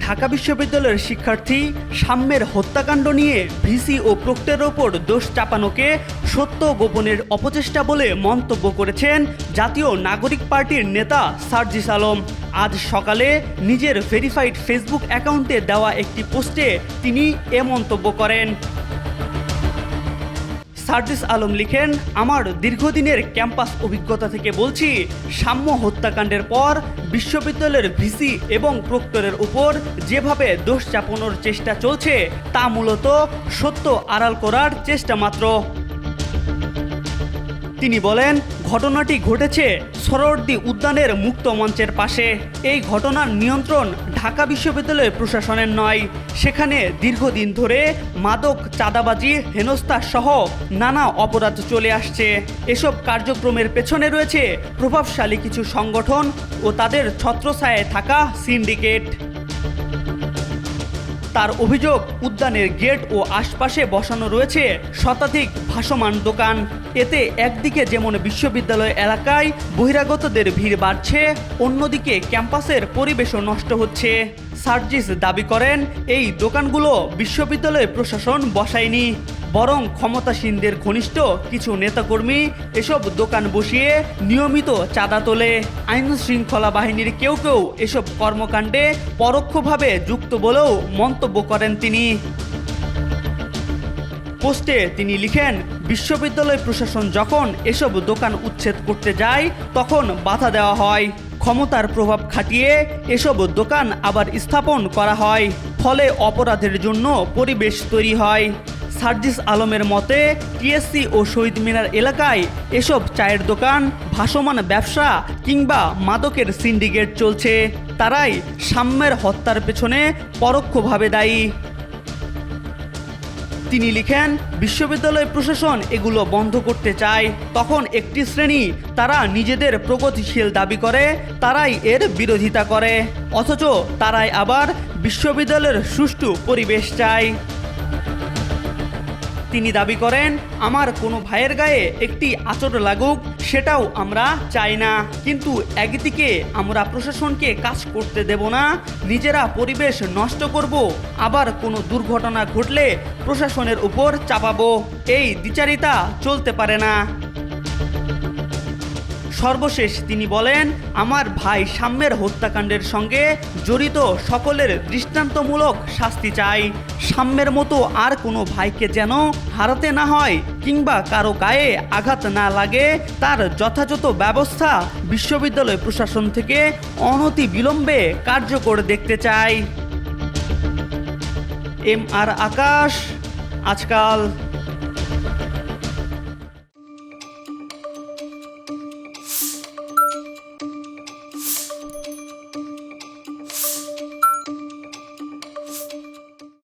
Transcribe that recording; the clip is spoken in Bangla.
ঢাকা বিশ্ববিদ্যালয়ের শিক্ষার্থী সাম্যের হত্যাকাণ্ড নিয়ে ভিসি ও প্রক্টরের ওপর দোষ চাপানোকে সত্য গোপনের অপচেষ্টা বলে মন্তব্য করেছেন জাতীয় নাগরিক পার্টির নেতা সার্জিস আলম। আজ সকালে নিজের ভেরিফাইড ফেসবুক অ্যাকাউন্টে দেওয়া একটি পোস্টে তিনি এ মন্তব্য করেন। সার্জিস আলম লিখেন, আমার দীর্ঘদিনের ক্যাম্পাস অভিজ্ঞতা থেকে বলছি, সাম্য হত্যাকাণ্ডের পর বিশ্ববিদ্যালয়ের ভিসি এবং প্রক্টরের উপর যেভাবে দোষ চাপানোর চেষ্টা চলছে তা মূলত সত্য আড়াল করার চেষ্টা মাত্র। তিনি বলেন, ঘটনাটি ঘটেছে সোহরাওয়ার্দী উদ্যানের মুক্ত মঞ্চের পাশে। এই ঘটনার নিয়ন্ত্রণ ঢাকা বিশ্ববিদ্যালয়ের প্রশাসনের নয়। সেখানে দীর্ঘদিন ধরে মাদক, চাঁদাবাজি, হেনস্থা সহ নানা অপরাধ চলে আসছে। এসব কার্যক্রমের পেছনে রয়েছে প্রভাবশালী কিছু সংগঠন ও তাদের ছত্রছায়ায় থাকা সিন্ডিকেট। তার অভিযোগ, উদ্যানের গেট ও আশপাশে বসানো রয়েছে শতাধিক ভাসমান দোকান। এতে একদিকে যেমন বিশ্ববিদ্যালয় এলাকায় বহিরাগতদের ভিড় বাড়ছে, অন্যদিকে ক্যাম্পাসের পরিবেশও নষ্ট হচ্ছে। সার্জিস দাবি করেন, এই দোকানগুলো বিশ্ববিদ্যালয় প্রশাসন বসায়নি, বরং ক্ষমতাসীনদের ঘনিষ্ঠ কিছু নেতাকর্মী এসব দোকান বসিয়ে নিয়মিত চাঁদা তোলে। আইন শৃঙ্খলা বাহিনীর কেউ কেউ এসব কর্মকাণ্ডে পরোক্ষভাবে যুক্ত বলেও মন্তব্য করেন তিনি। পোস্টে তিনি লিখেন, বিশ্ববিদ্যালয় প্রশাসন যখন এসব দোকান উচ্ছেদ করতে যায় তখন বাধা দেওয়া হয়, ক্ষমতার প্রভাব খাটিয়ে এসব দোকান আবার স্থাপন করা হয়, ফলে অপরাধের জন্য পরিবেশ তৈরি হয়। সার্জিস আলমের মতে, টিএসসি ও শহীদ মিনার এলাকায় এসব চায়ের দোকান, ভাসমান ব্যবসা কিংবা মাদকের সিন্ডিকেট চলছে। তারাই সাম্যের হত্যার পেছনে পরোক্ষভাবে দায়ী। তিনি লিখেন, বিশ্ববিদ্যালয় প্রশাসন এগুলো বন্ধ করতে চায়, তখন একটি শ্রেণী তারা নিজেদের প্রগতিশীল দাবি করে, তারাই এর বিরোধিতা করে, অথচ তারাই আবার বিশ্ববিদ্যালয়ের সুষ্ঠু পরিবেশ চায়। তিনি দাবি করেন, আমার কোনো ভাইয়ের গায়ে একটি আঁচড় লাগুক সেটাও আমরা চাই না, কিন্তু একদিকে আমরা প্রশাসনকে কাজ করতে দেব না, নিজেরা পরিবেশ নষ্ট করব, আবার কোনো দুর্ঘটনা ঘটলে প্রশাসনের উপর চাপাবো। এই দ্বিচারিতা চলতে পারে না। সর্বশেষ তিনি বলেন, আমার ভাই সাম্যের হত্যাকাণ্ডের সঙ্গে জড়িত সকলের দৃষ্টান্তমূলক শাস্তি চাই। সাম্যের মতো আর কোনো ভাইকে যেন হারাতে না হয় কিংবা কারো গায়ে আঘাত না লাগে, তার যথাযথ ব্যবস্থা বিশ্ববিদ্যালয় প্রশাসন থেকে অনতি বিলম্বে কার্যকর দেখতে চাই। এম আর আকাশ, আজকাল।